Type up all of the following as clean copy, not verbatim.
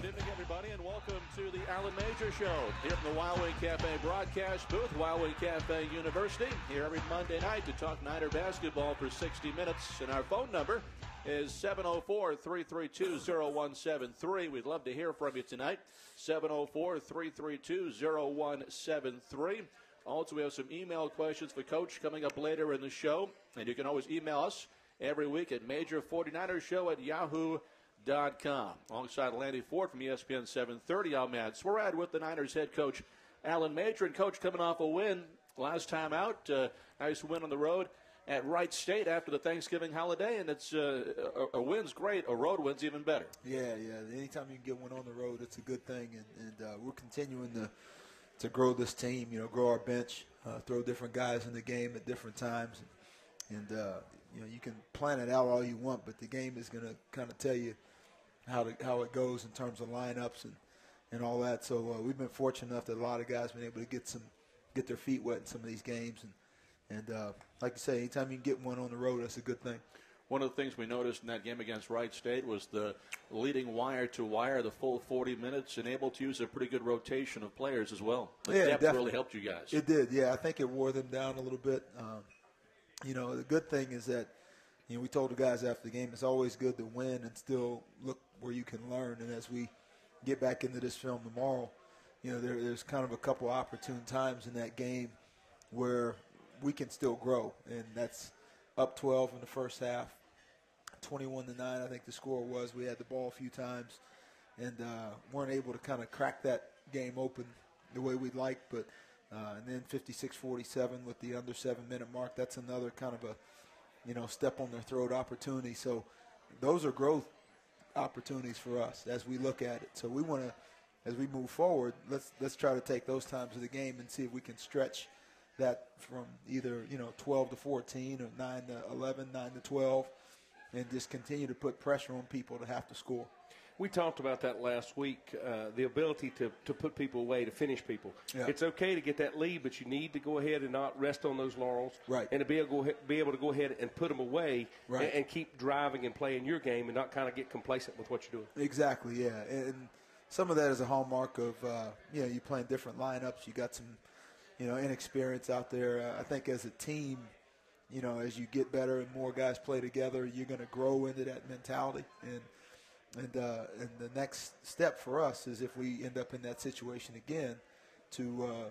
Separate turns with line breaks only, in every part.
Good evening, everybody, and welcome to the Alan Major Show here from the Wild Wing Cafe broadcast booth, Wild Wing Cafe University, here every Monday night to talk Niner basketball for 60 minutes. And our phone number is 704-332-0173. We'd love to hear from you tonight, 704-332-0173. Also, we have some email questions for Coach coming up later in the show, and you can always email us every week at Major49ershow@yahoo.com. Alongside Landy Ford from ESPN 730, I'm Matt Swerad with the Niners head coach Alan Major. And Coach, coming off a win last time out, nice win on the road at Wright State after the Thanksgiving holiday, and it's a win's great, a road win's even better.
Yeah. Anytime you can get one on the road, it's a good thing, and we're continuing to grow this team. Grow our bench, throw different guys in the game at different times, and you can plan it out all you want, but the game is going to kind of tell you how it goes in terms of lineups and all that. So we've been fortunate enough that a lot of guys have been able to get their feet wet in some of these games, and like you say, anytime you can get one on the road, that's a good thing.
One of the things we noticed in that game against Wright State was the leading wire to wire, the full 40 minutes, and able to use a pretty good rotation of players as well. The depth
definitely
really helped you guys.
It did, yeah. I think it wore them down a little bit. The good thing is that we told the guys after the game, it's always good to win and still look where you can learn. And as we get back into this film tomorrow, there's kind of a couple opportune times in that game where we can still grow. And that's up 12 in the first half, 21-9, I think the score was. We had the ball a few times and weren't able to kind of crack that game open the way we'd like. But and then 56-47 with the under 7-minute mark, that's another kind of a step on their throat opportunity. So those are growth opportunities for us as we look at it. So we want to, as we move forward, let's try to take those times of the game and see if we can stretch that from either 12 to 14 or 9 to 11, 9 to 12, and just continue to put pressure on people to have to score.
We talked about that last week, the ability to put people away, to finish people.
Yeah.
It's okay to get that lead, but you need to go ahead and not rest on those laurels.
Right.
And to be able to go ahead and put them away,
right,
and keep driving and playing your game and not kind of get complacent with what you're doing.
Exactly, yeah. And some of that is a hallmark of, you playing different lineups. You got some, inexperience out there. I think as a team, as you get better and more guys play together, you're going to grow into that mentality. And the next step for us is if we end up in that situation again to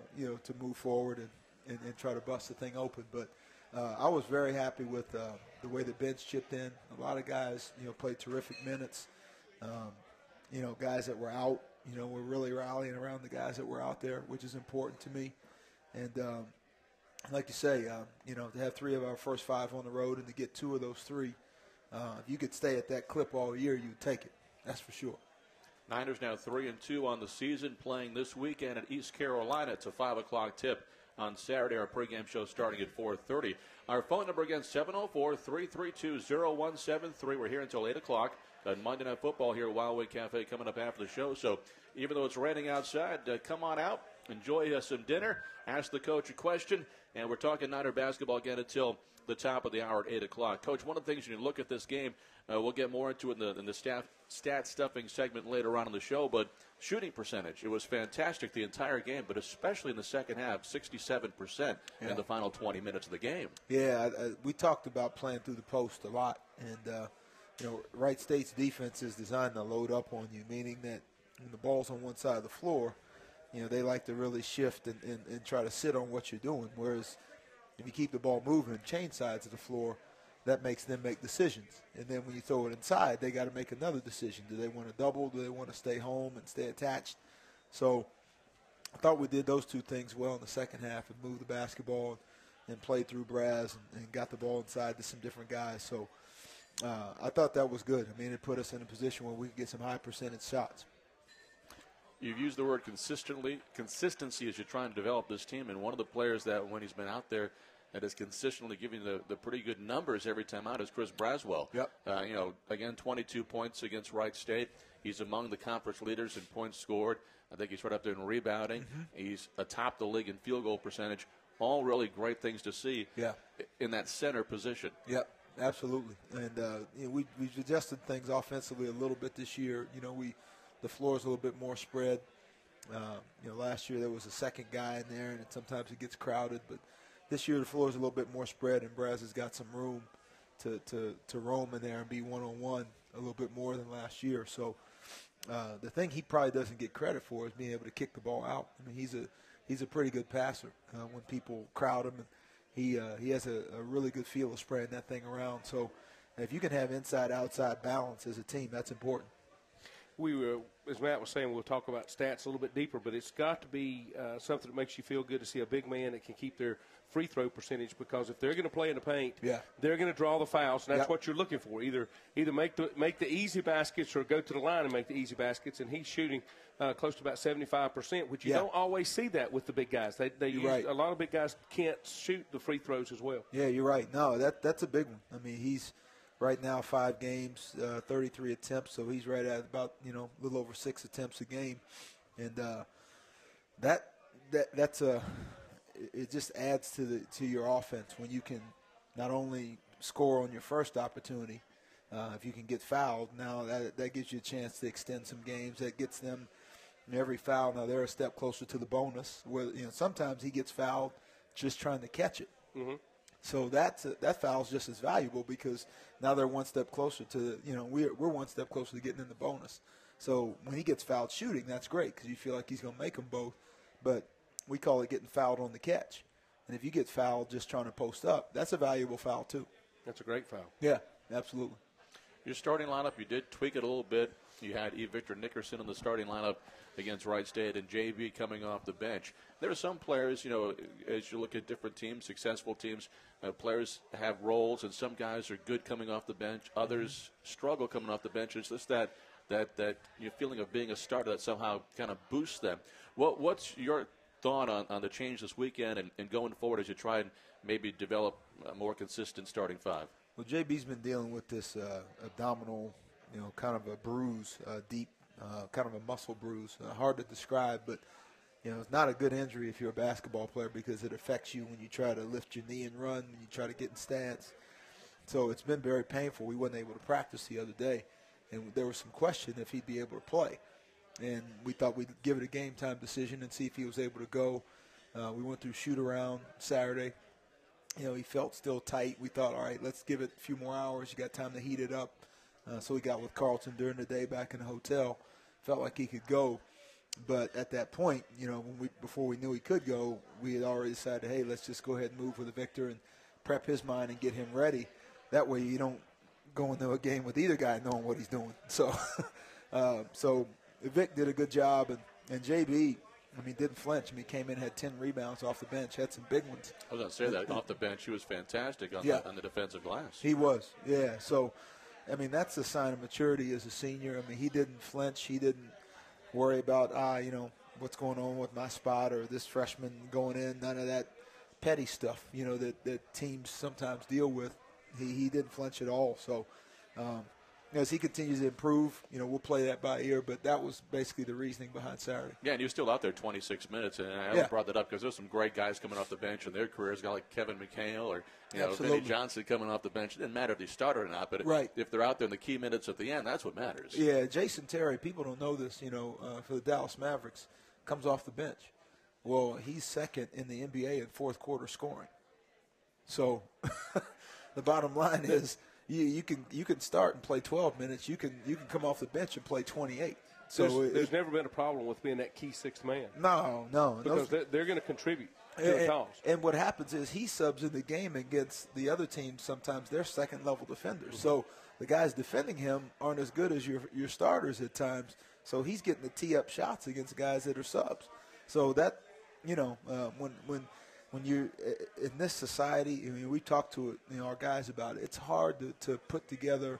move forward and try to bust the thing open. But I was very happy with the way the bench chipped in. A lot of guys, played terrific minutes. Guys that were out, we're really rallying around the guys that were out there, which is important to me. And like you say, to have 3 of our first 5 on the road and to get 2 of those 3, if you could stay at that clip all year, you'd take it. That's for sure.
Niners now 3-2 on the season, playing this weekend at East Carolina. It's a 5 o'clock tip on Saturday. Our pregame show starting at 4:30. Our phone number again, 704-332-0173. We're here until 8 o'clock on Monday Night Football here at Wild Wing Cafe coming up after the show. So even though it's raining outside, come on out, enjoy some dinner, ask the coach a question, and we're talking Niner basketball again until the top of the hour at 8 o'clock. Coach, one of the things when you look at this game, we'll get more into it in the stat stuffing segment later on in the show, but shooting percentage, it was fantastic the entire game, but especially in the second half, 67% in the final 20 minutes of the game.
Yeah, we talked about playing through the post a lot, and Wright State's defense is designed to load up on you, meaning that when the ball's on one side of the floor, they like to really shift and try to sit on what you're doing, whereas if you keep the ball moving and change sides of the floor, that makes them make decisions. And then when you throw it inside, they got to make another decision. Do they want to double? Do they want to stay home and stay attached? So I thought we did those 2 things well in the second half and moved the basketball and played through Braz and got the ball inside to some different guys. So I thought that was good. I mean, it put us in a position where we could get some high percentage shots.
You've used the word consistency as you're trying to develop this team, and one of the players that when he's been out there that is consistently giving the pretty good numbers every time out is Chris Braswell.
Yep.
Again, 22 points against Wright State. He's among the conference leaders in points scored. I think he's right up there in rebounding. Mm-hmm. He's atop the league in field goal percentage. All really great things to see in that center position.
Yep. Absolutely. And we've adjusted things offensively a little bit this year. We the floor is a little bit more spread. Last year there was a second guy in there, and sometimes it gets crowded. But this year the floor is a little bit more spread, and Braz has got some room to roam in there and be one-on-one a little bit more than last year. So the thing he probably doesn't get credit for is being able to kick the ball out. I mean, he's a pretty good passer when people crowd him. And he has a really good feel of spraying that thing around. So if you can have inside-outside balance as a team, that's important.
As Matt was saying, we'll talk about stats a little bit deeper, but it's got to be something that makes you feel good to see a big man that can keep their free throw percentage, because if they're going to play in the paint, they're going to draw the fouls, and that's what you're looking for. Either make the easy baskets or go to the line and make the easy baskets, and he's shooting close to about 75%, which you don't always see that with the big guys. They use,
right.
A lot of big guys can't shoot the free throws as well.
Yeah, you're right. No, that's a big one. I mean, he's right now 5 games, 33 attempts, so he's right at about a little over 6 attempts a game, and that's it just adds to your offense when you can not only score on your first opportunity, if you can get fouled. Now that gives you a chance to extend some games. That gets them every foul. Now they're a step closer to the bonus. Where sometimes he gets fouled just trying to catch it. Mm-hmm. So that foul's just as valuable, because now they're one step closer to we're one step closer to getting in the bonus. So when he gets fouled shooting, that's great, because you feel like he's going to make them both. But we call it getting fouled on the catch. And if you get fouled just trying to post up, that's a valuable foul too.
That's a great foul.
Yeah, absolutely.
Your starting lineup, you did tweak it a little bit. You had Victor Nickerson in the starting lineup against Wright State, and JB coming off the bench. There are some players, as you look at different teams, successful teams, players have roles, and some guys are good coming off the bench. Others struggle coming off the bench. It's just that your feeling of being a starter that somehow kind of boosts them. What's your thought on the change this weekend and going forward as you try and maybe develop a more consistent starting 5?
Well, JB's been dealing with this abdominal, kind of a bruise, deep, kind of a muscle bruise. Hard to describe, but, it's not a good injury if you're a basketball player, because it affects you when you try to lift your knee and run, when you try to get in stance. So it's been very painful. We wasn't able to practice the other day, and there was some question if he'd be able to play. And we thought we'd give it a game time decision and see if he was able to go. We went through shoot around Saturday. He felt still tight. We thought, all right, let's give it a few more hours. You got time to heat it up. So we got with Carlton during the day back in the hotel. Felt like he could go. But at that point, before we knew he could go, we had already decided, hey, let's just go ahead and move with Victor and prep his mind and get him ready. That way you don't go into a game with either guy knowing what he's doing. So, Vic did a good job, and JB, didn't flinch. Came in, had 10 rebounds off the bench, had some big ones.
I was going to say that off the bench, he was fantastic on the defensive glass.
He was, yeah. So, that's a sign of maturity as a senior. He didn't flinch. He didn't worry about, what's going on with my spot or this freshman going in. None of that petty stuff, that teams sometimes deal with. He didn't flinch at all. So, as he continues to improve, we'll play that by ear. But that was basically the reasoning behind Saturday.
Yeah, and he was still out there 26 minutes. And I brought that up because there's some great guys coming off the bench in their careers, guys like Kevin McHale or Vinny Johnson coming off the bench. It didn't matter if they started or not, but if they're out there in the key minutes at the end, that's what matters.
Yeah, Jason Terry, people don't know this, for the Dallas Mavericks, comes off the bench. Well, he's second in the NBA in fourth quarter scoring. So the bottom line is, You can start and play 12 minutes. You can come off the bench and play 28. So
there's never been a problem with being that key sixth man.
No.
Because they're going to contribute to the cause.
And what happens is he subs in the game against the other team. Sometimes they're second-level defenders. Mm-hmm. So the guys defending him aren't as good as your starters at times. So he's getting the tee-up shots against guys that are subs. So that, when you're in this society, we talk to our guys about it. It's hard to put together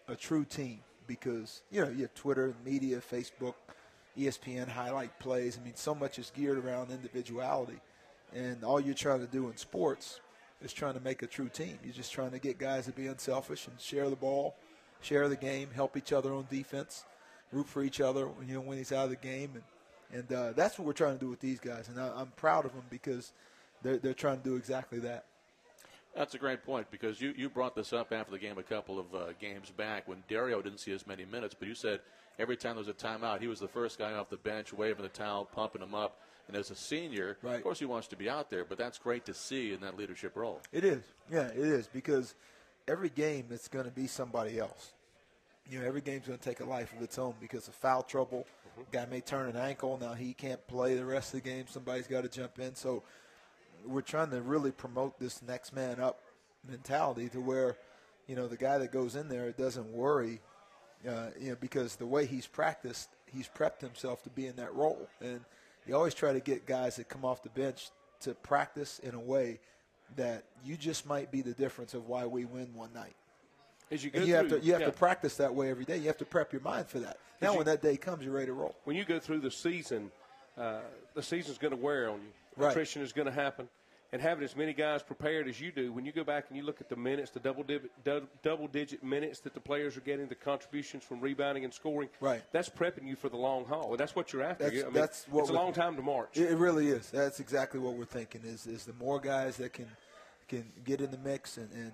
a true team because, you have Twitter, media, Facebook, ESPN, highlight plays. So much is geared around individuality. And all you're trying to do in sports is trying to make a true team. You're just trying to get guys to be unselfish and share the ball, share the game, help each other on defense, root for each other when he's out of the game. And that's what we're trying to do with these guys. And I'm proud of them because they're trying to do exactly that.
That's a great point because you brought this up after the game a couple of games back when Dario didn't see as many minutes, but you said every time there was a timeout, he was the first guy off the bench waving the towel, pumping him up. And as a senior, of course he wants to be out there, but that's great to see in that leadership role.
It is. Yeah, it is because every game it's going to be somebody else. Every game's going to take a life of its own because of foul trouble. Guy may turn an ankle. Now he can't play the rest of the game. Somebody's got to jump in. So we're trying to really promote this next man up mentality to where, the guy that goes in there doesn't worry, because the way he's practiced, he's prepped himself to be in that role. And you always try to get guys that come off the bench to practice in a way that you just might be the difference of why we win one night.
As you
have to practice that way every day. You have to prep your mind for that. Now when that day comes, you're ready to roll.
When you go through the season's going to wear on you.
Right.
Attrition is going to happen. And having as many guys prepared as you do, when you go back and you look at the minutes, the double-digit minutes that the players are getting, the contributions from rebounding and scoring, that's prepping you for the long haul. And that's what you're after. It's a long time to march.
It really is. That's exactly what we're thinking is the more guys that can get in the mix and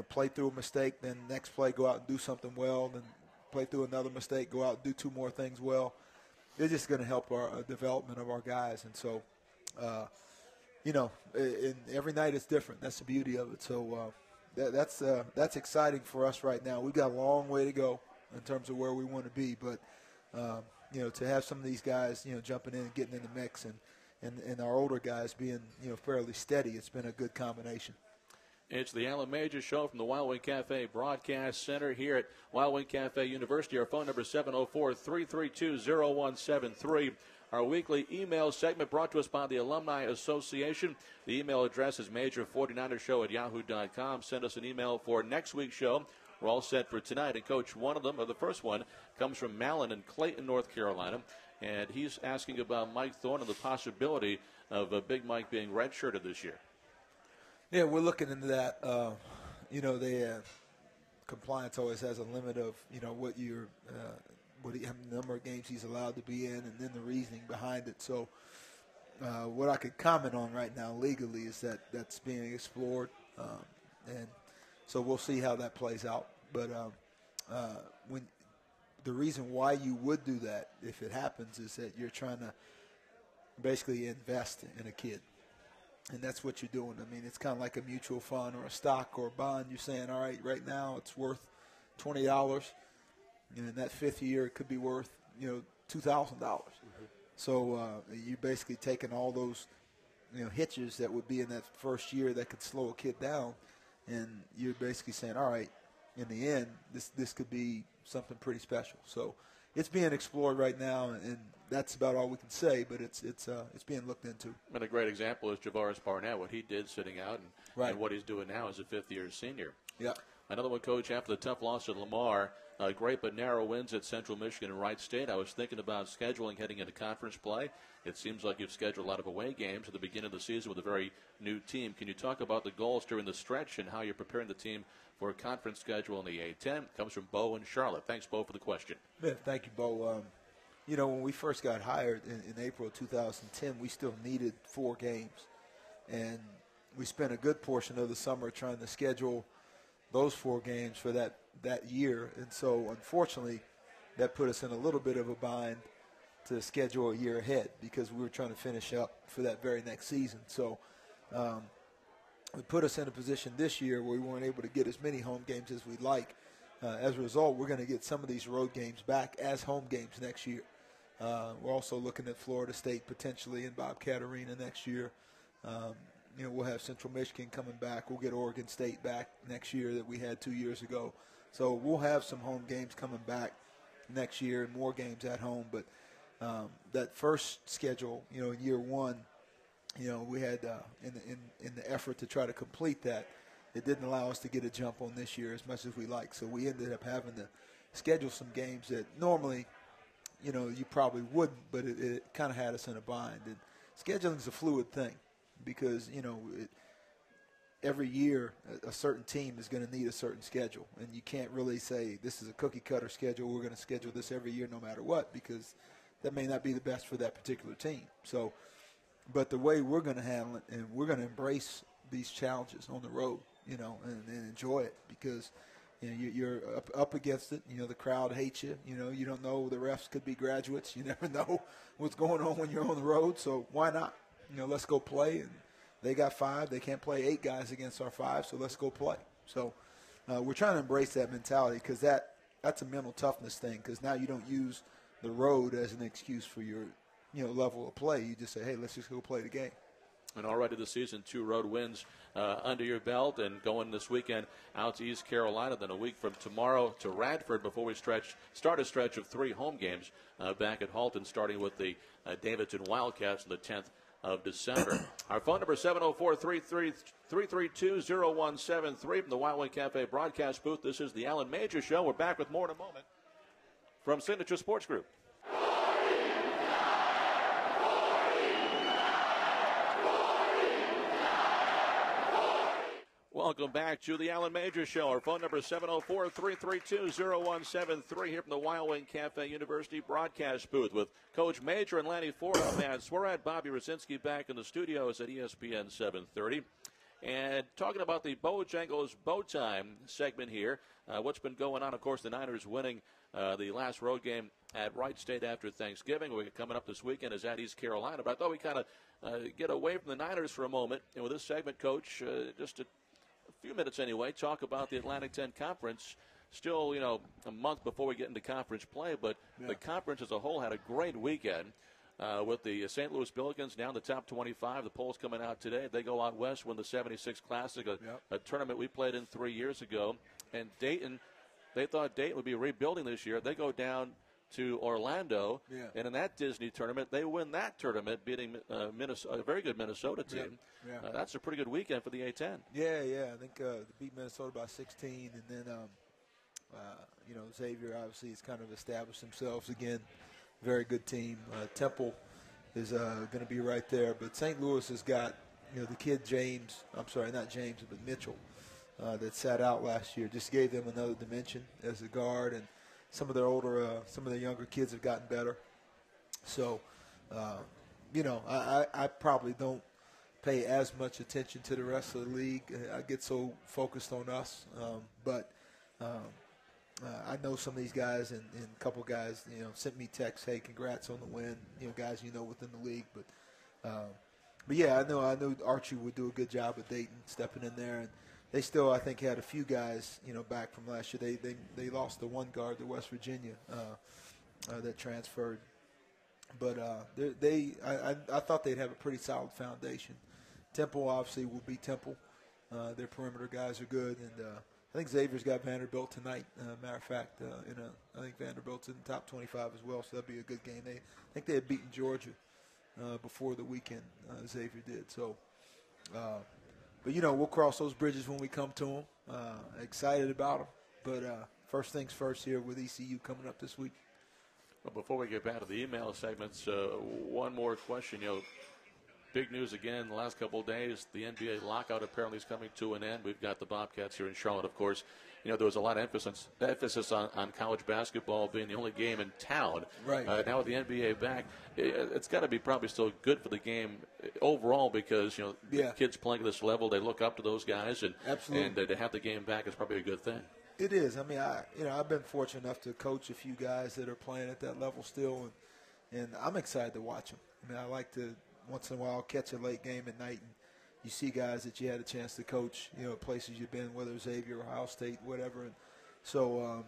play through a mistake, then next play go out and do something well, then play through another mistake, go out and do two more things well. It's just going to help our development of our guys. And so, and every night it's different. That's the beauty of it. So that's exciting for us right now. We've got a long way to go in terms of where we want to be. But, to have some of these guys, jumping in and getting in the mix and our older guys being, fairly steady, it's been a good combination.
It's the Alan Major Show from the Wild Wing Cafe Broadcast Center here at Wild Wing Cafe University. Our phone number is 704-332-0173. Our weekly email segment brought to us by the Alumni Association. The email address is major49ershow@yahoo.com. Send us an email for next week's show. We're all set for tonight. And, Coach, the first one, comes from Malin in Clayton, North Carolina. And he's asking about Mike Thorne and the possibility of Big Mike being redshirted this year.
Yeah, we're looking into that. Compliance always has a limit of, how many number of games he's allowed to be in, and then the reasoning behind it. So, what I could comment on right now legally is that that's being explored, and so we'll see how that plays out. But when the reason why you would do that, if it happens, is that you're trying to basically invest in a kid. And that's what you're doing. I mean, it's kind of like a mutual fund or a stock or a bond. You're saying, all right, right now it's worth $20. And in that fifth year, it could be worth, $2,000. Mm-hmm. So you're basically taking all those, hitches that would be in that first year that could slow a kid down. And you're basically saying, all right, in the end, this could be something pretty special. So it's being explored right now, and that's about all we can say, but it's being looked into.
And a great example is Javaris Barnett, what he did sitting out and what he's doing now as a fifth-year senior.
Yeah.
Another one, Coach, after the tough loss at Lamar, great but narrow wins at Central Michigan and Wright State. I was thinking about scheduling heading into conference play. It seems like you've scheduled a lot of away games at the beginning of the season with a very new team. Can you talk about the goals during the stretch and how you're preparing the team for a conference schedule in the A-10? It comes from Bo in Charlotte. Thanks, Bo, for the question.
Yeah, thank you, Bo. When we first got hired in April of 2010, we still needed 4 games. And we spent a good portion of the summer trying to schedule those 4 games for that year. And so, unfortunately, that put us in a little bit of a bind to schedule a year ahead because we were trying to finish up for that very next season. So it put us in a position this year where we weren't able to get as many home games as we'd like. As a result, we're going to get some of these road games back as home games next year. We're also looking at Florida State potentially in Bobcat Arena next year. We'll have Central Michigan coming back. We'll get Oregon State back next year that we had 2 years ago. So we'll have some home games coming back next year and more games at home. But that first schedule, in year one, we had in the effort to try to complete that, it didn't allow us to get a jump on this year as much as we like. So we ended up having to schedule some games that normally, you probably wouldn't, but it kind of had us in a bind. And scheduling is a fluid thing because, every year a certain team is going to need a certain schedule. And you can't really say this is a cookie-cutter schedule. We're going to schedule this every year no matter what because that may not be the best for that particular team. So, but the way we're going to handle it, and we're going to embrace these challenges on the road, you know, and enjoy it because, you know, you're up against it. You know, the crowd hates you. You know, you don't know, the refs could be graduates. You never know what's going on when you're on the road. So why not? You know, let's go play. And they got 5. They can't play 8 guys against our 5, so let's go play. So we're trying to embrace that mentality because that's a mental toughness thing because now you don't use the road as an excuse for your, you know, level of play. You just say, hey, let's just go play the game.
And already this season, 2 road wins under your belt, and going this weekend out to East Carolina, then a week from tomorrow to Radford before we start a stretch of 3 home games back at Halton, starting with the Davidson Wildcats on the 10th of December. Our phone number 704-332-0173 from the Wild Wing Cafe broadcast booth. This is the Alan Major Show. We're back with more in a moment from Signature Sports Group. Welcome back to the Alan Major Show. Our phone number is 704-332-0173 here from the Wild Wing Cafe University broadcast booth with Coach Major and Lanny Ford. I'm Matt Swerat. Bobby Rosinski back in the studios at ESPN 730. And talking about the Bojangles Bow Time segment here, what's been going on, of course, the Niners winning the last road game at Wright State after Thanksgiving. We're coming up this weekend is at East Carolina. But I thought we'd kind of get away from the Niners for a moment. And with this segment, Coach, just a few minutes anyway, talk about the Atlantic 10 Conference. Still, you know, a month before we get into conference play, but the conference as a whole had a great weekend with the St. Louis Billikens now in the top 25. The polls coming out today. They go out west, win the 76 Classic, a tournament we played in 3 years ago. And Dayton, they thought Dayton would be rebuilding this year. They go down to Orlando, and in that Disney tournament, they win that tournament, beating Minnesota, a very good Minnesota team. That's a pretty good weekend for the A-10.
Yeah. I think they beat Minnesota by 16, and then, you know, Xavier obviously has kind of established themselves again. Very good team. Temple is going to be right there, but St. Louis has got, you know, the kid Mitchell, that sat out last year. Just gave them another dimension as a guard, and some of their younger kids have gotten better. So, you know, I probably don't pay as much attention to the rest of the league. I get so focused on us. But I know some of these guys, and a couple guys, you know, sent me texts, hey, congrats on the win. You know, guys you know within the league. But yeah, I know Archie would do a good job at Dayton stepping in there. And they still, I think, had a few guys, you know, back from last year. They lost the one guard to West Virginia that transferred. But I thought they'd have a pretty solid foundation. Temple obviously will be Temple. Their perimeter guys are good, and I think Xavier's got Vanderbilt tonight. Matter of fact, I think Vanderbilt's in the top 25 as well, so that'll be a good game. I think they had beaten Georgia before the weekend. Xavier did. So, but you know, we'll cross those bridges when we come to them. Excited about them, but first things first here with ECU coming up this week.
Well, before we get back to the email segments, one more question. You know, big news again the last couple of days. The NBA lockout apparently is coming to an end. We've got the Bobcats here in Charlotte, of course. You know, there was a lot of emphasis on college basketball being the only game in town.
Right.
Now with the NBA back, it's got to be probably still good for the game overall because, you know, the kids playing at this level, they look up to those guys. And,
absolutely.
And to have the game back is probably a good thing.
It is. I mean, I've been fortunate enough to coach a few guys that are playing at that level still, and I'm excited to watch them. I mean, I like to once in a while catch a late game at night, and you see guys that you had a chance to coach, you know, places you've been, whether Xavier, Ohio State, whatever. And so,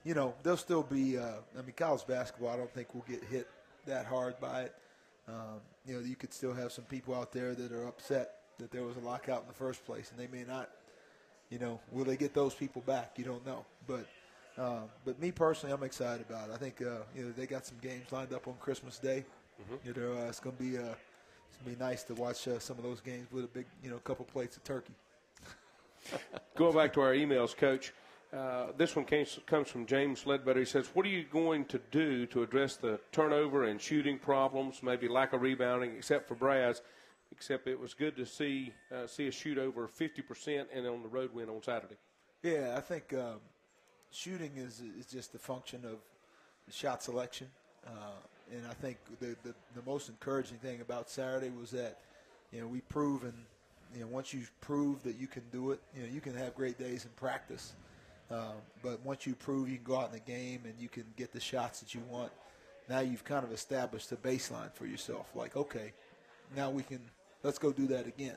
you know, there'll still be. I mean, college basketball, I don't think will get hit that hard by it. You know, you could still have some people out there that are upset that there was a lockout in the first place, and they may not. You know, will they get those people back? You don't know. But me personally, I'm excited about it. I think, you know, they got some games lined up on Christmas Day. Mm-hmm. You know, it's going to be nice to watch some of those games with a big, you know, couple plates of turkey.
Going back to our emails, Coach, this one comes from James Ledbetter. He says, what are you going to do to address the turnover and shooting problems, maybe lack of rebounding, except for Braz? Except it was good to see us shoot over 50% and on the road win on Saturday.
Yeah, I think shooting is just a function of shot selection. And I think the most encouraging thing about Saturday was that, you know, we've proven, once you prove that you can do it, you can have great days in practice. But once you prove you can go out in the game and you can get the shots that you want, now you've kind of established a baseline for yourself. Like, okay, now let's go do that again.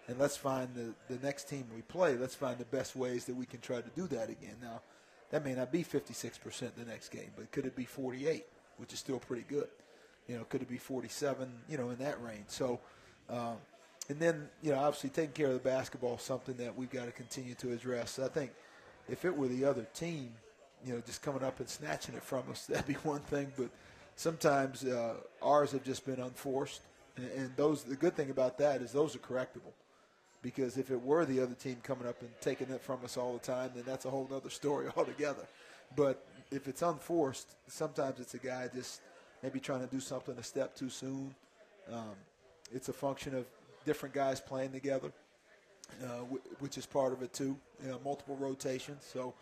And let's find the next team we play, let's find the best ways that we can try to do that again. Now, that may not be 56% the next game, but could it be 48, which is still pretty good? Could it be 47, in that range? So, and then, obviously taking care of the basketball is something that we've got to continue to address. I think if it were the other team, just coming up and snatching it from us, that'd be one thing. But sometimes ours have just been unforced. And the good thing about that is those are correctable. Because if it were the other team coming up and taking it from us all the time, then that's a whole other story altogether. But if it's unforced, sometimes it's a guy just maybe trying to do something a step too soon. It's a function of different guys playing together, which is part of it too, multiple rotations. So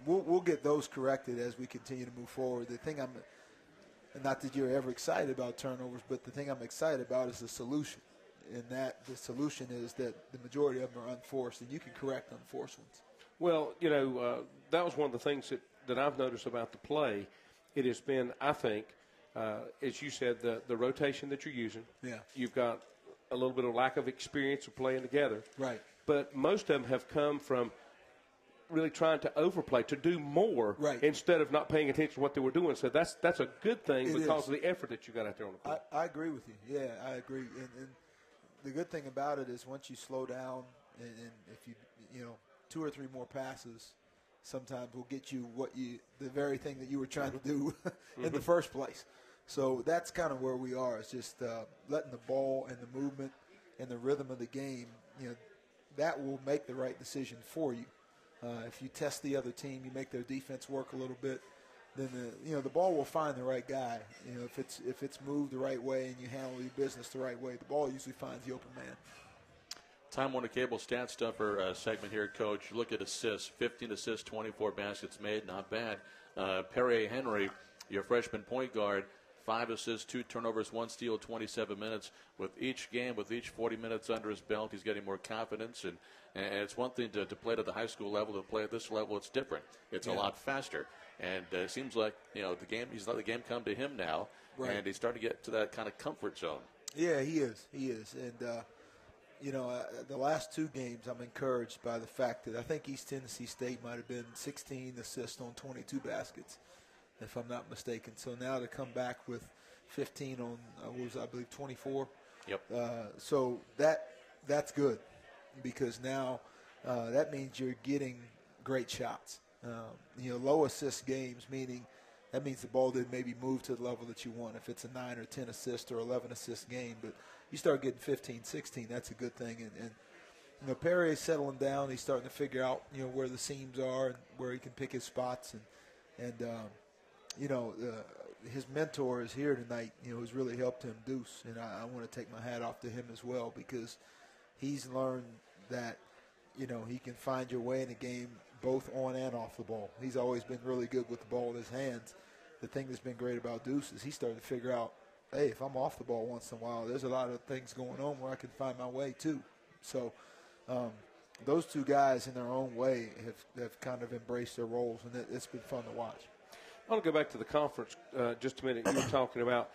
we'll get those corrected as we continue to move forward. The thing not that you're ever excited about turnovers, but the thing I'm excited about is the solution. And that the solution is that the majority of them are unforced, and you can correct unforced ones.
Well, that was one of the things that I've noticed about the play. It has been, I think, as you said, the rotation that you're using.
Yeah.
You've got a little bit of lack of experience of playing together.
Right.
But most of them have come from really trying to overplay, to do more,
right,
instead of not paying attention to what they were doing. So that's a good thing because of the effort that you got out there on the court.
I agree with you. Yeah, I agree. And the good thing about it is once you slow down and if you 2 or 3 more passes, sometimes will get you the very thing that you were trying to do in the first place. So that's kind of where we are. It's just letting the ball and the movement and the rhythm of the game, that will make the right decision for you. If you test the other team, you make their defense work a little bit, then the ball will find the right guy. If it's moved the right way and you handle your business the right way, the ball usually finds the open man.
Time Warner Cable Stat Stuffer segment here, Coach. Look at assists, 15 assists, 24 baskets made, not bad. Perrier Henry, your freshman point guard, 5 assists, 2 turnovers, 1 steal, 27 minutes. With each game, with each 40 minutes under his belt, he's getting more confidence. And it's one thing to play at the high school level. To play at this level, it's different. It's a lot faster. And it seems like, he's let the game come to him now. Right. And he's starting to get to that kind of comfort zone.
Yeah, he is. And, the last 2 games, I'm encouraged by the fact that I think East Tennessee State might have been 16 assists on 22 baskets, if I'm not mistaken. So now to come back with 15 on, I believe, 24.
Yep.
So that's good because now that means you're getting great shots. Low assist games, meaning that means the ball didn't maybe move to the level that you want if it's a 9 or 10 assist or 11 assist game. But you start getting 15, 16, that's a good thing. And Perrier's settling down. He's starting to figure out, where the seams are and where he can pick his spots. And his mentor is here tonight, who's really helped him, Deuce. And I want to take my hat off to him as well because he's learned that, he can find your way in a game both on and off the ball. He's always been really good with the ball in his hands. The thing that's been great about Deuce is he started to figure out, hey, if I'm off the ball once in a while, there's a lot of things going on where I can find my way too. So those 2 guys in their own way have kind of embraced their roles, and it's been fun to watch.
I want to go back to the conference just a minute. You were talking about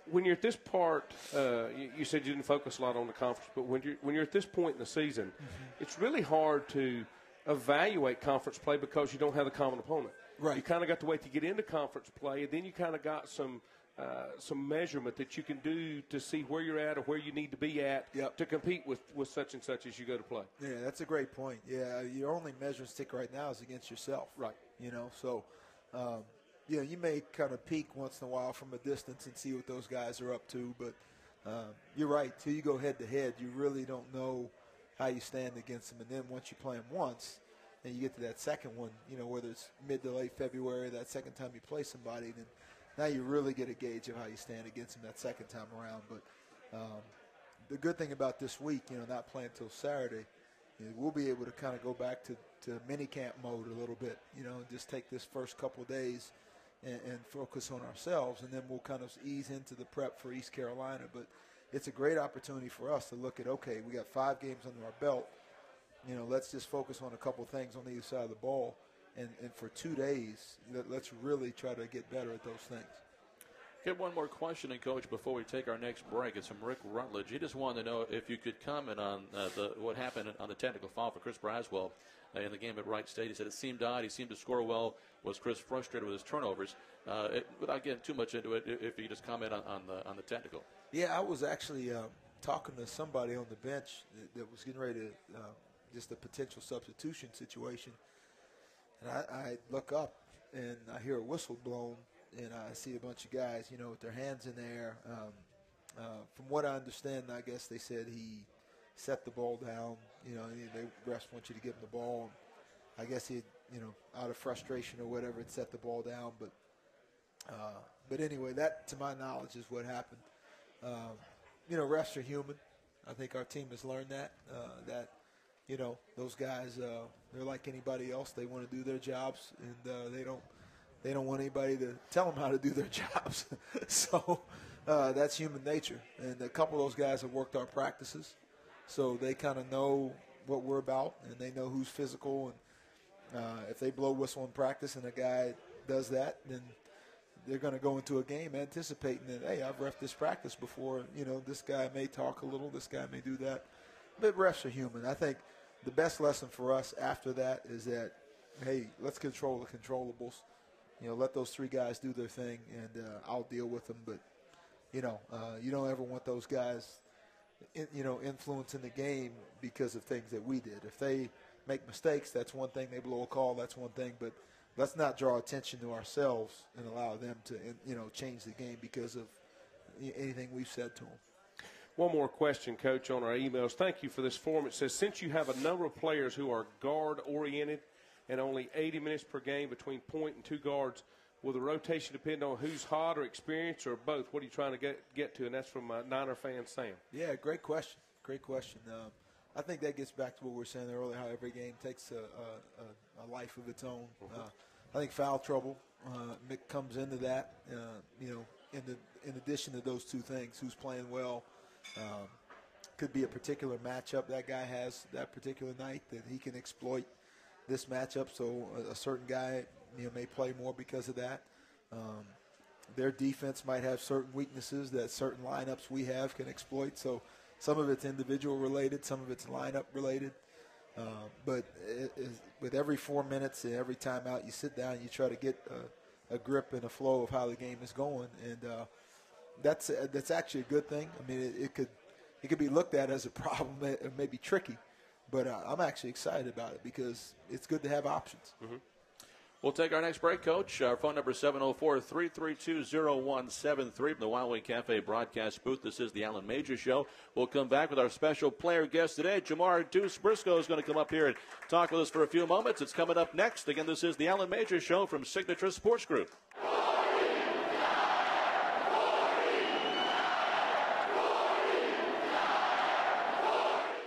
when you're at this part, you said you didn't focus a lot on the conference, but when you're at this point in the season, it's really hard to evaluate conference play because you don't have the common opponent.
Right.
You kind of got to wait to get into conference play, and then you kind of got some measurement that you can do to see where you're at or where you need to be at to compete with such and such as you go to play.
Yeah, that's a great point. Yeah, your only measuring stick right now is against yourself.
Right.
So you may kind of peek once in a while from a distance and see what those guys are up to, but you're right. Till you go head-to-head, you really don't know how you stand against them. And then once you play them once and you get to that second one, whether it's mid to late February, that second time you play somebody, then now you really get a gauge of how you stand against them that second time around. But the good thing about this week, not playing until Saturday, we'll be able to kind of go back to mini camp mode a little bit, just take this first couple of days and focus on ourselves, and then we'll kind of ease into the prep for East Carolina. But it's a great opportunity for us to look at, okay, we got 5 games under our belt. Let's just focus on a couple things on either side of the ball. And for 2 days, let's really try to get better at those things.
Get one more question, and Coach, before we take our next break. It's from Rick Rutledge. He just wanted to know if you could comment on what happened on the technical foul for Chris Braswell in the game at Wright State. He said it seemed odd. He seemed to score well. Was Chris frustrated with his turnovers? Without getting too much into it, if you just comment on the technical.
Yeah, I was actually talking to somebody on the bench that was getting ready to just a potential substitution situation. And I look up, and I hear a whistle blown, and I see a bunch of guys, with their hands in the air. From what I understand, I guess they said he set the ball down. The refs want you to give him the ball. I guess he, out of frustration or whatever, had set the ball down. But anyway, that, to my knowledge, is what happened. Refs are human. I think our team has learned that. Those guys, they're like anybody else. They want to do their jobs, and they don't want anybody to tell them how to do their jobs. So that's human nature. And a couple of those guys have worked our practices, so they kind of know what we're about, and they know who's physical. And if they blow whistle in practice and a guy does that, then they're going to go into a game anticipating that, hey, I've reffed this practice before. This guy may talk a little, this guy may do that. But refs are human. I think the best lesson for us after that is that, hey, let's control the controllables. Let those 3 guys do their thing, and I'll deal with them. But, you don't ever want those guys, influencing the game because of things that we did. If they make mistakes, that's one thing. They blow a call, that's one thing. But let's not draw attention to ourselves and allow them to, change the game because of anything we've said to them.
One more question, Coach, on our emails. Thank you for this form. It says, since you have a number of players who are guard-oriented and only 80 minutes per game between point and 2 guards, will the rotation depend on who's hot or experienced or both? What are you trying to get to? And that's from Niner fan Sam.
Yeah, great question. Great question. I think that gets back to what we were saying earlier, how every game takes a life of its own. I think foul trouble comes into that, in addition to those 2 things, who's playing well. Could be a particular matchup that guy has that particular night that he can exploit this matchup. So a certain guy, may play more because of that. Their defense might have certain weaknesses that certain lineups we have can exploit. So some of it's individual related, some of it's lineup related. But with every 4 minutes and every timeout, you sit down and you try to get a grip and a flow of how the game is going. And that's actually a good thing. I mean, it could be looked at as a problem, it may be tricky, but I'm actually excited about it because it's good to have options.
Mm-hmm. We'll take our next break, Coach. Our phone number is 704-332-0173 from the Wild Wing Cafe broadcast booth. This is the Alan Major Show. We'll come back with our special player guest today. Jamar Deuce Briscoe is going to come up here and talk with us for a few moments. It's coming up next. Again, this is the Alan Major Show from Signature Sports Group.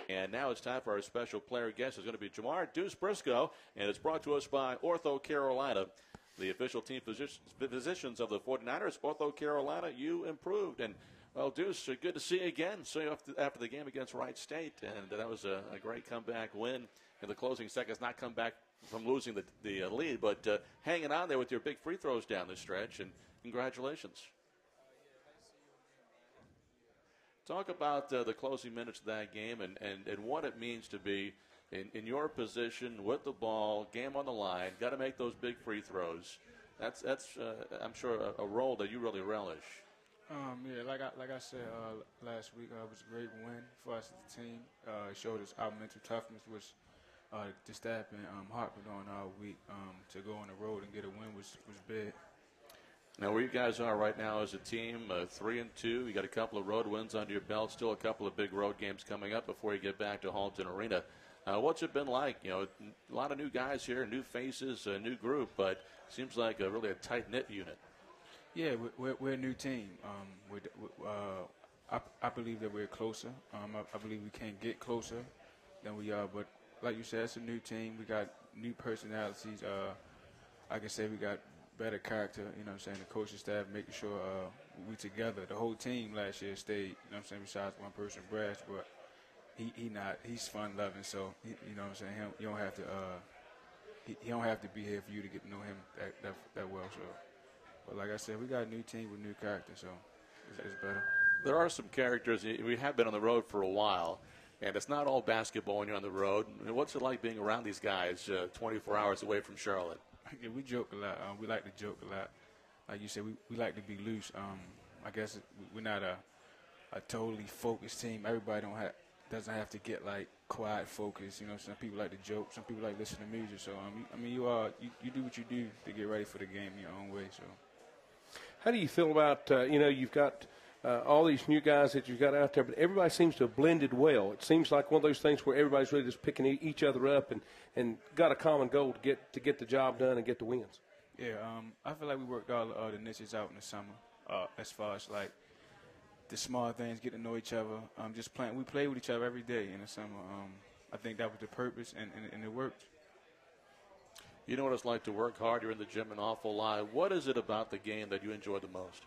And now it's time for our special player guest. It's going to be Jamar Deuce Briscoe, and it's brought to us by Ortho Carolina, the official team physicians of the 49ers. Ortho Carolina, you improved. And, well, Deuce, good to see you again. Saw you after the game against Wright State, and that was a great comeback win in the closing seconds. Not come back from losing the lead, but hanging on there with your big free throws down the stretch, and congratulations. Talk about the closing minutes of that game and what it means to be in your position with the ball, game on the line, got to make those big free throws. That's I'm sure, a role that you really relish.
Yeah, like I said last week, it was a great win for us as a team. It showed us our mental toughness, which the staff been harping on all week. To go on the road and get a win was big.
Now, where you guys are right now as a team, 3-2. You got a couple of road wins under your belt. Still a couple of big road games coming up before you get back to Halton Arena. What's it been like? A lot of new guys here, new faces, a new group, but seems like really a tight-knit unit.
Yeah, we're a new team. I believe that we're closer. I believe we can get closer than we are. But like you said, it's a new team. We got new personalities. Like I said, we got better character. You know what I'm saying? The coaching staff making sure we together. The whole team last year stayed. You know what I'm saying? Besides one person, Brash, but he's fun loving. So you know what I'm saying? You don't have to. He don't have to be here for you to get to know him that well. So, but like I said, we got a new team with new character, so it's better.
There are some characters. We have been on the road for a while, and it's not all basketball when you're on the road. What's it like being around these guys 24 hours away from Charlotte?
Yeah, we joke a lot. We like to joke a lot. Like you said, we like to be loose. I guess we're not a totally focused team. Everybody doesn't have to get like quiet focus. You know, some people like to joke. Some people like listen to music. So you do what you do to get ready for the game in your own way. So,
how do you feel about you've got all these new guys that you've got out there, but everybody seems to have blended well. It seems like one of those things where everybody's really just picking each other up and got a common goal to get the job done and get the wins.
Yeah, I feel like we worked all the niches out in the summer as far as like the small things, get to know each other, just playing. We play with each other every day in the summer. I think that was the purpose, and it worked.
You know what it's like to work hard. You're in the gym an awful lot. What is it about the game that you enjoy the most?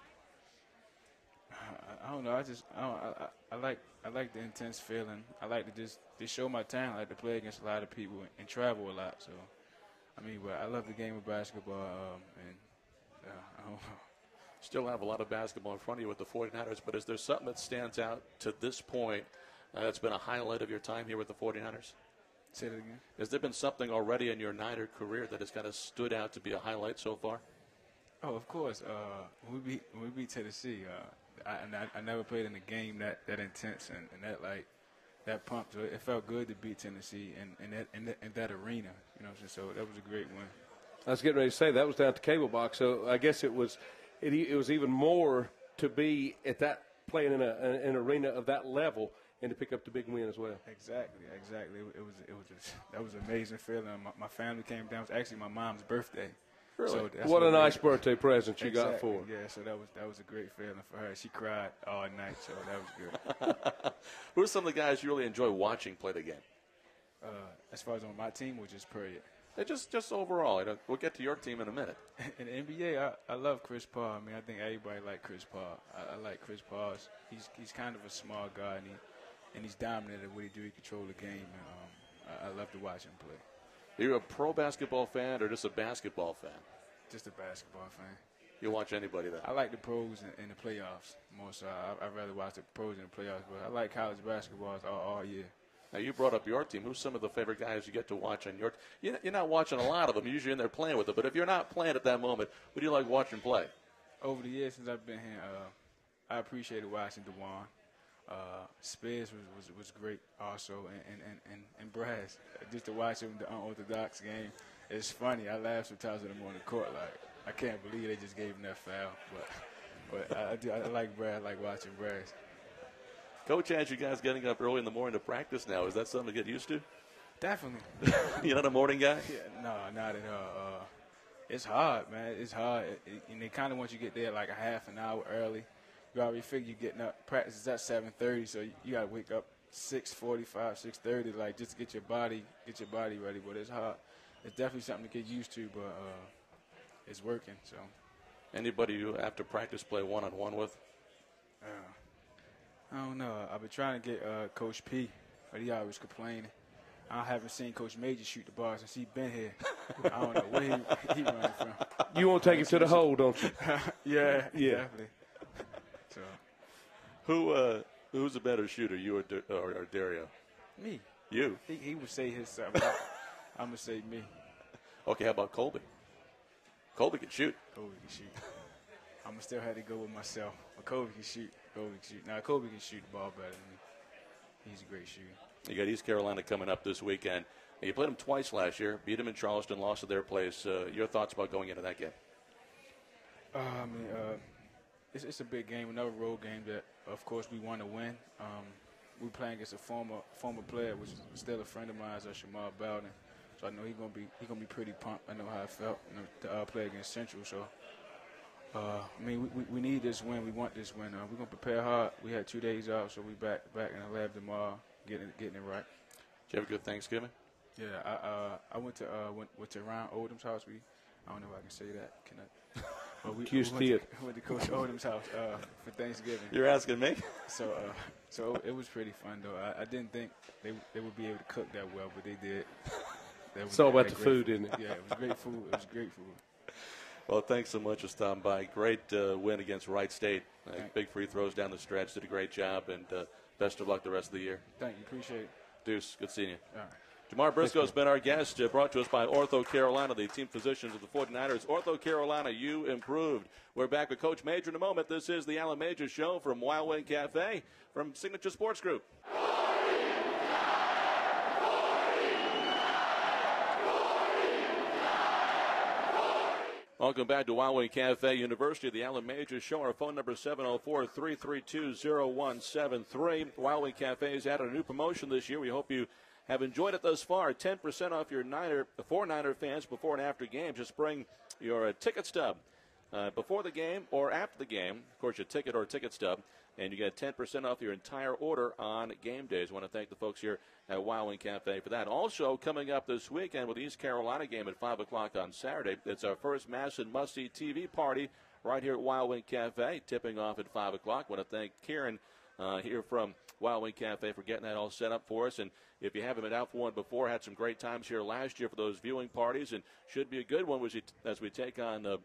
I don't know. I like the intense feeling. I like to just show my talent. I like to play against a lot of people and travel a lot. So, but I love the game of basketball. I don't know.
Still have a lot of basketball in front of you with the 49ers, but is there something that stands out to this point that's been a highlight of your time here with the 49ers?
Say that again.
Has there been something already in your Niner career that has kind of stood out to be a highlight so far?
Oh, of course. When we beat Tennessee, I never played in a game that intense and that pumped. So it felt good to beat Tennessee in that arena. You know, so that was a great win.
I was getting ready to say that was down at the Cable Box, so I guess it was even more to be at that playing in an arena of that level and to pick up the big win as well.
Exactly. That was an amazing feeling. My family came down. It was actually my mom's birthday.
Really?
So
what a nice birthday present you got for her.
Yeah, so that was a great feeling for her. She cried all night, so that was good.
Who are some of the guys you really enjoy watching play the game?
As far as on my team, or just period?
Just overall. We'll get to your team in a minute.
In the NBA, I love Chris Paul. I think everybody like Chris Paul. I like Chris Paul. He's kind of a small guy, and he's dominant at what he do. He control the game, and I love to watch him play.
Are you a pro basketball fan or just a basketball fan?
Just a basketball fan.
You'll watch anybody then?
I like the pros in the playoffs more so. I'd rather watch the pros in the playoffs, but I like college basketball all year.
Now, you brought up your team. Who's some of the favorite guys you get to watch on your team? You're not watching a lot of them. Usually in there playing with them. But if you're not playing at that moment, who do you like watching play?
Over the years since I've been here, I appreciated watching DeJuan. Spears was great also, and Brass. Just to watch him in the unorthodox game, it's funny. I laugh sometimes when I'm on the court. Like, I can't believe they just gave him that foul. But I like Brass. I like watching Brass.
Coach has you guys getting up early in the morning to practice now. Is that something to get used to?
Definitely.
You're not a morning guy?
Yeah, no, not at all. It's hard, man. It's hard. And they kind of want you to get there like a half an hour early. You already figure you're getting up. Practice is at 7:30, so you got to wake up 6:45, 6:30, like just to get your body ready. But it's hard. It's definitely something to get used to, but it's working. So.
Anybody you after practice play one-on-one with?
I don't know. I've been trying to get Coach P, but he always complaining. I haven't seen Coach Major shoot the ball since he's been here. I don't know where he running from.
You want to take him to the hole, don't you?
Yeah, definitely. So,
who's a better shooter, you or Dario?
Me.
You.
He would say himself. I'm gonna say me.
Okay, how about Colby? Colby can shoot.
Colby can shoot. I'm gonna still have to go with myself. But Colby can shoot. Now Colby can shoot the ball better than me. He's a great shooter. You
got East Carolina coming up this weekend. You played them twice last year, beat them in Charleston, lost to their place. Your thoughts about going into that game?
It's a big game, another road game that, of course, we want to win. We're playing against a former player, which is still a friend of mine, Shamar Bowden. So I know he's gonna be pretty pumped. I know how it felt to play against Central. So we need this win. We want this win. We're gonna prepare hard. We had 2 days off, so we back in the lab tomorrow, getting it right.
Did you have a good Thanksgiving?
Yeah, I went to Ron Odom's house. I don't know if I can say that. Can I? We
Accused
went to Coach Odom's house for Thanksgiving.
You're asking me?
So it was pretty fun though. I didn't think they would be able to cook that well, but they did.
It's all about the food, isn't it?
Yeah, it was great food. It was great food.
Well, thanks so much for stopping by. Great win against Wright State. Big free throws down the stretch. Did a great job, and best of luck the rest of the year.
Thank you. Appreciate it.
Deuce, good seeing you.
All right.
Jamar Briscoe has been our guest, brought to us by Ortho Carolina, the team physicians of the 49ers. Ortho Carolina, you improved. We're back with Coach Major in a moment. This is the Alan Major Show from Wild Wing Cafe from Signature Sports Group. Welcome back to Wild Wing Cafe, University of the Alan Major Show. Our phone number is 704-332-0173. Wild Wing Cafe has added a new promotion this year. We hope you have enjoyed it thus far. 10% off your four Niner fans before and after games. Just bring your ticket stub before the game or after the game. Of course, your ticket or ticket stub. And you get 10% off your entire order on game days. I want to thank the folks here at Wild Wing Cafe for that. Also, coming up this weekend with the East Carolina game at 5 o'clock on Saturday, it's our first Mass and Must-See TV party right here at Wild Wing Cafe, tipping off at 5 o'clock. I want to thank Kieran here from Wild Wing Cafe for getting that all set up for us. And if you haven't been out for one before, had some great times here last year for those viewing parties, and should be a good one as we take on a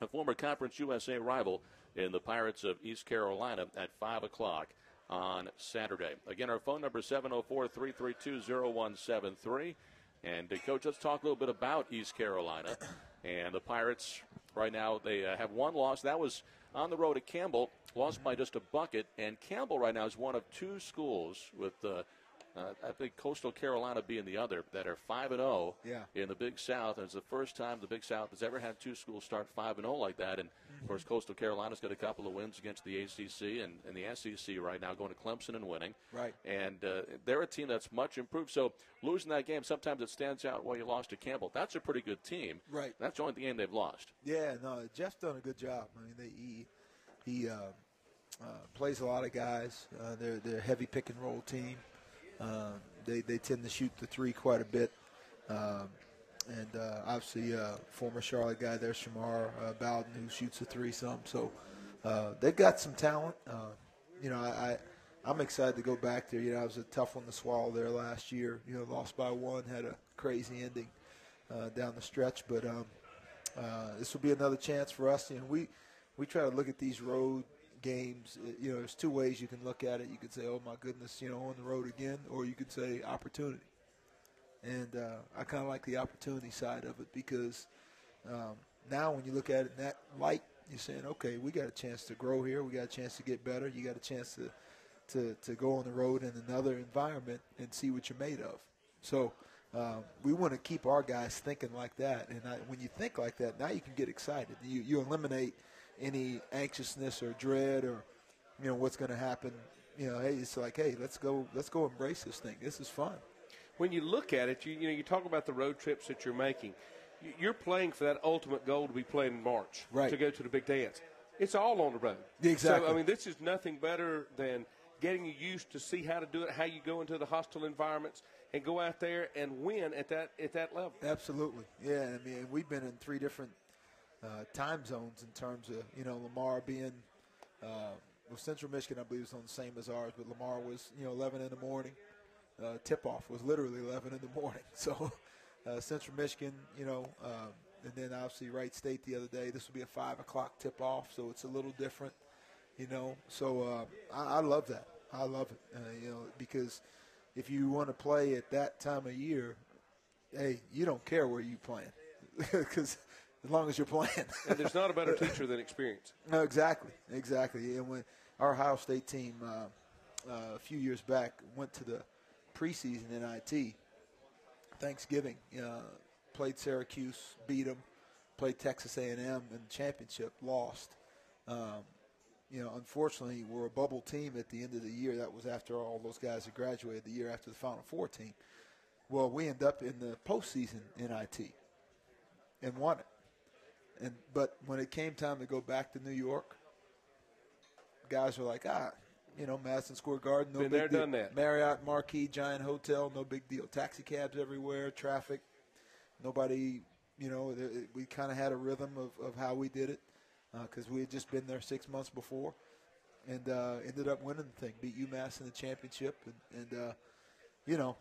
former Conference USA rival in the Pirates of East Carolina at 5 o'clock on Saturday. Again, our phone number is 704-332-0173. And, Coach, let's talk a little bit about East Carolina. And the Pirates right now, they have one loss. That was on the road at Campbell, lost by just a bucket. And Campbell right now is one of two schools with I think Coastal Carolina being the other, that are 5-0 in the Big South. And it's the first time the Big South has ever had two schools start 5-0 like that. And, of course, Coastal Carolina's got a couple of wins against the ACC and the SEC right now, going to Clemson and winning.
Right.
And they're a team that's much improved. So losing that game, sometimes it stands out, well, you lost to Campbell. That's a pretty good team.
Right.
That's the only game they've lost.
Yeah, no, Jeff's done a good job. I mean, he plays a lot of guys. They're a heavy pick and roll team. They tend to shoot the three quite a bit. And obviously, former Charlotte guy there, Shamar Bowden, who shoots the three some. So they've got some talent. I'm excited to go back there. It was a tough one to swallow there last year. Lost by one, had a crazy ending down the stretch. But this will be another chance for us. We try to look at these road games. There's two ways you can look at it. You could say, oh my goodness, on the road again, or you could say opportunity. And I kind of like the opportunity side of it, because now when you look at it in that light, you're saying, okay, we got a chance to grow here. We got a chance to get better. You got a chance to go on the road in another environment and see what you're made of. So we want to keep our guys thinking like that. And when you think like that, now you can get excited. You eliminate any anxiousness or dread or, what's going to happen. Hey, it's like, hey, let's go embrace this thing. This is fun.
When you look at it, you talk about the road trips that you're making. You're playing for that ultimate goal to be playing in March,
right,
to go to the big dance. It's all on the road.
Exactly.
So, this is nothing better than getting you used to see how to do it, how you go into the hostile environments and go out there and win at that level.
Absolutely. Yeah, we've been in three different time zones in terms of, Lamar being Central Michigan, I believe, is on the same as ours, but Lamar was, 11 in the morning. Tip-off was literally 11 in the morning. So Central Michigan, and then obviously Wright State the other day. This will be a 5 o'clock tip-off, so it's a little different, So I love that. I love it, because if you want to play at that time of year, hey, you don't care where you're playing, because as long as you're playing.
And there's not a better teacher than experience.
No, exactly. And when our Ohio State team a few years back went to the preseason NIT, Thanksgiving, played Syracuse, beat them, played Texas A&M in the championship, lost. Unfortunately, we're a bubble team at the end of the year. That was after all those guys had graduated, the year after the Final Four team. Well, we end up in the postseason NIT and won it. But when it came time to go back to New York, guys were like, Madison Square Garden, no
been
big
there,
deal.
done that.
Marriott Marquis, giant hotel, no big deal. Taxi cabs everywhere, traffic. Nobody, we kind of had a rhythm of how we did it. because we had just been there 6 months before and ended up winning the thing, beat UMass in the championship. And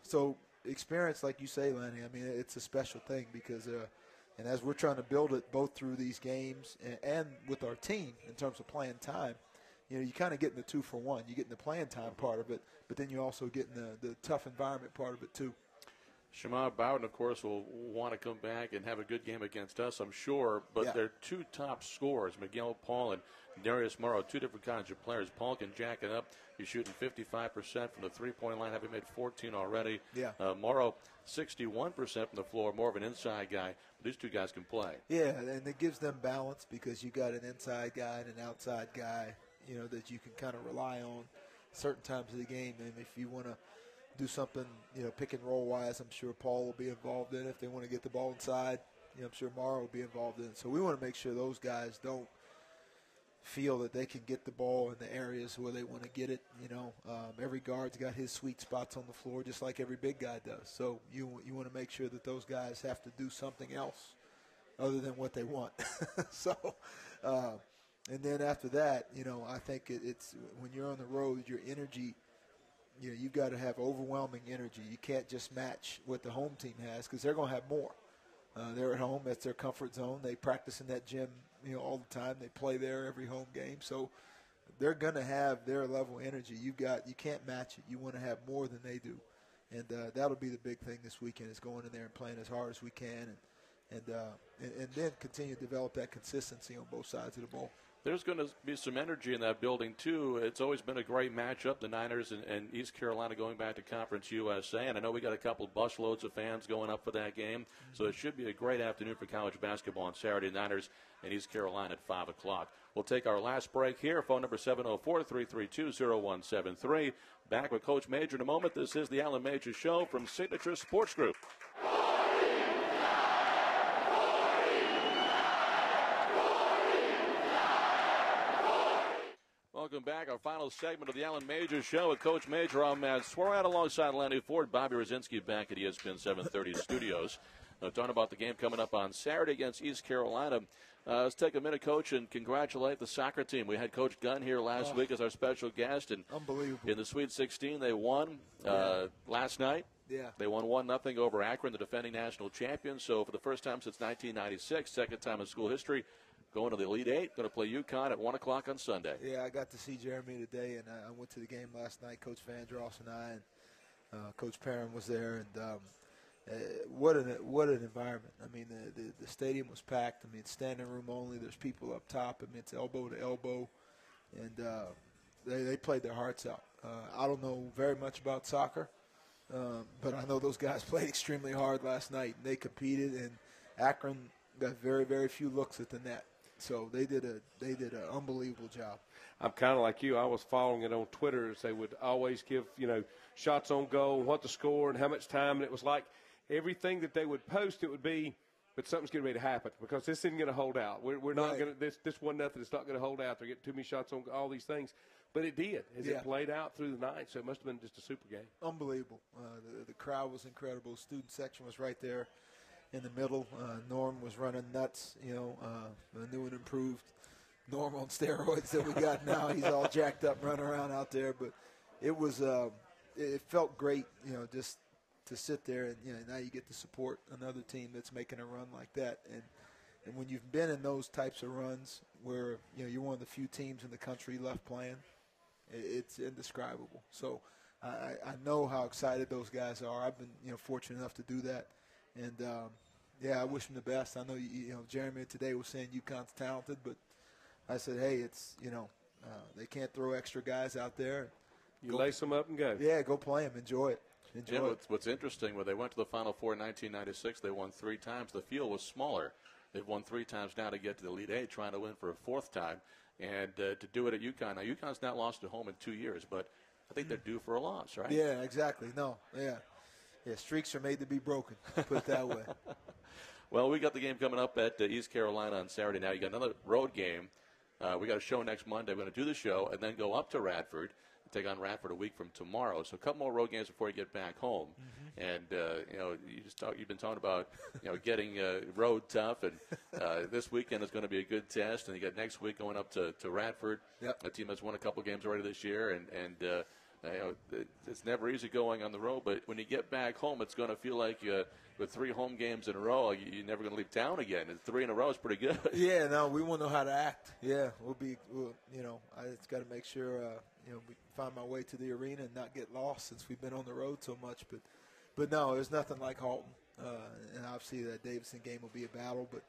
so experience, like you say, Lanny, I mean, it's a special thing because and as we're trying to build it both through these games and with our team in terms of playing time, you kind of get in the 2-for-1. You get in the playing time part of it, but then you also get in the tough environment part of it too.
Shamar Bowden, of course, will want to come back and have a good game against us, I'm sure. But their two top scorers, Miguel Paul and Darius Morrow, two different kinds of players. Paul can jack it up. He's shooting 55% from the three-point line, having made 14 already.
Yeah.
Morrow, 61% from the floor, more of an inside guy. But these two guys can play.
Yeah, and it gives them balance because you got an inside guy and an outside guy, that you can kind of rely on certain times of the game. And if you want to do something, pick and roll wise, I'm sure Paul will be involved in it. If they want to get the ball inside, I'm sure Morrow will be involved in it. So we want to make sure those guys don't feel that they can get the ball in the areas where they want to get it. Every guard's got his sweet spots on the floor, just like every big guy does. So you want to make sure that those guys have to do something else other than what they want. And then after that, I think it's when you're on the road, your energy, you've got to have overwhelming energy. You can't just match what the home team has because they're going to have more. They're at home. That's their comfort zone. They practice in that gym, all the time. They play there every home game. So they're going to have their level of energy. You can't match it. You want to have more than they do. And that'll be the big thing this weekend is going in there and playing as hard as we can and then continue to develop that consistency on both sides of the ball.
There's going to be some energy in that building, too. It's always been a great matchup, the Niners and East Carolina going back to Conference USA. And I know we got a couple busloads of fans going up for that game. So it should be a great afternoon for college basketball on Saturday. Niners and East Carolina at 5 o'clock. We'll take our last break here. Phone number 704-332-0173. Back with Coach Major in a moment. This is the Alan Major Show from Signature Sports Group. Welcome back. Our final segment of the Alan Major Show with Coach Major. I'm Matt Swarad alongside Lanny Ford. Bobby Rosinski back at ESPN 730 Studios. Talking about the game coming up on Saturday against East Carolina. Let's take a minute, Coach, and congratulate the soccer team. We had Coach Gunn here last week as our special guest. And
unbelievable.
In the Sweet 16, they won last night.
Yeah.
They won 1-0 over Akron, the defending national champions. So for the first time since 1996, second time in school history, going to the Elite Eight, going to play UConn at 1 o'clock on Sunday.
Yeah, I got to see Jeremy today, and I went to the game last night. Coach Vandross and I, and Coach Perrin was there, and what an environment. I mean, the stadium was packed. I mean, it's standing room only. There's people up top. I mean, it's elbow to elbow, and they played their hearts out. I don't know very much about soccer, but I know those guys played extremely hard last night. They competed, and Akron got very, very few looks at the net. So they did an unbelievable job.
I'm kind of like you. I was following it on Twitter as they would always give, shots on goal, what the score, and how much time. And it was like everything that they would post, it would be, but something's getting ready to happen because this isn't going to hold out. We're not going to, this 1-0, it's not going to hold out. They're getting too many shots on all these things. But it did as it played out through the night. So it must have been just a super game.
Unbelievable. The crowd was incredible. Student section was right there in the middle. Norm was running nuts, the new and improved Norm on steroids that we got now. He's all jacked up running around out there. But it was, it felt great, just to sit there and, now you get to support another team that's making a run like that. And when you've been in those types of runs where, you're one of the few teams in the country left playing, it's indescribable. So I know how excited those guys are. I've been, fortunate enough to do that. And, I wish them the best. I know, Jeremy today was saying UConn's talented, but I said, hey, it's, they can't throw extra guys out there.
You lace them up and go.
Yeah, go play them. Enjoy it.
What's interesting, when they went to the Final Four in 1996, they won 3 times. The field was smaller. They've won 3 times now to get to the Elite Eight, trying to win for a 4th time. And to do it at UConn. Now, UConn's not lost at home in 2 years, but I think they're due for a loss, right?
Yeah, exactly. No, yeah. Yeah, streaks are made to be broken, put it that way.
Well, we got the game coming up at East Carolina on Saturday. Now you got another road game. We got a show next Monday. We're going to do the show and then go up to Radford, take on Radford a week from tomorrow. So a couple more road games before you get back home. And, you've been talking about, getting road tough. And this weekend is going to be a good test. And you got next week going up to Radford, a team that's won a couple games already this year. And it's never easy going on the road. But when you get back home, it's going to feel like with 3 home games in a row, you're never going to leave town again. And 3 in a row is pretty good.
Yeah, no, we won't know how to act. Yeah, I just got to make sure, we find my way to the arena and not get lost since we've been on the road so much. But no, there's nothing like Halton. And obviously that Davidson game will be a battle. But,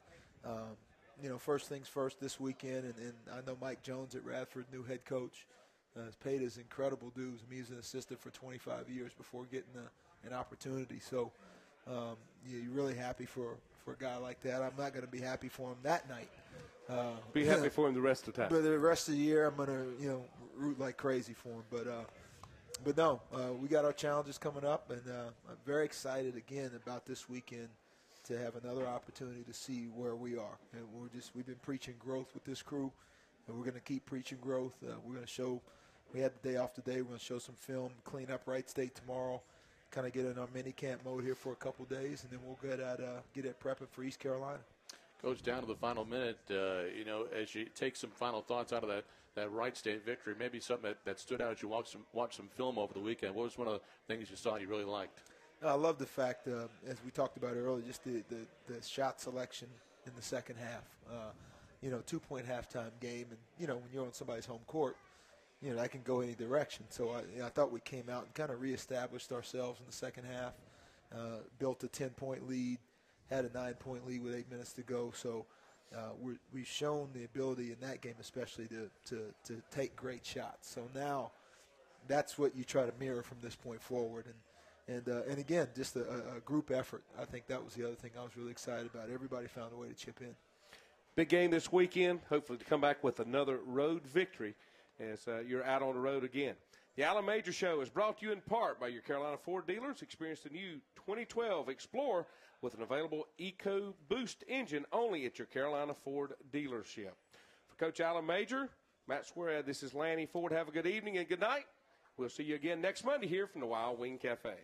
first things first this weekend. And I know Mike Jones at Radford, new head coach, has paid his incredible dues. I mean, he was an assistant for 25 years before getting an opportunity. So, you're really happy for a guy like that. I'm not going to be happy for him that night.
Be happy for him the rest of the time.
But the rest of the year, I'm going to, root like crazy for him. But no, we got our challenges coming up, and I'm very excited again about this weekend to have another opportunity to see where we are. And we've been preaching growth with this crew, and we're going to keep preaching growth. We're going to show. We had the day off today. We're going to show some film, clean up Wright State tomorrow, kind of get in our mini camp mode here for a couple days, and then we'll get at prepping for East Carolina.
Coach, down to the final minute, as you take some final thoughts out of that Wright State victory, maybe something that stood out as you watched some film over the weekend. What was one of the things you saw you really liked?
I love the fact, as we talked about earlier, just the shot selection in the second half. 2-point halftime game, and, when you're on somebody's home court, that can go any direction. So I thought we came out and kind of reestablished ourselves in the second half, built a 10-point lead, had a 9-point lead with 8 minutes to go. So we've shown the ability in that game especially to take great shots. So now that's what you try to mirror from this point forward. And again, just a group effort. I think that was the other thing I was really excited about. Everybody found a way to chip in.
Big game this weekend, hopefully to come back with another road victory as you're out on the road again. The Allen Major Show is brought to you in part by your Carolina Ford dealers. Experience the new 2012 Explorer with an available EcoBoost engine only at your Carolina Ford dealership. For Coach Allen Major, Matt Swearad, this is Lanny Ford. Have a good evening and good night. We'll see you again next Monday here from the Wild Wing Cafe.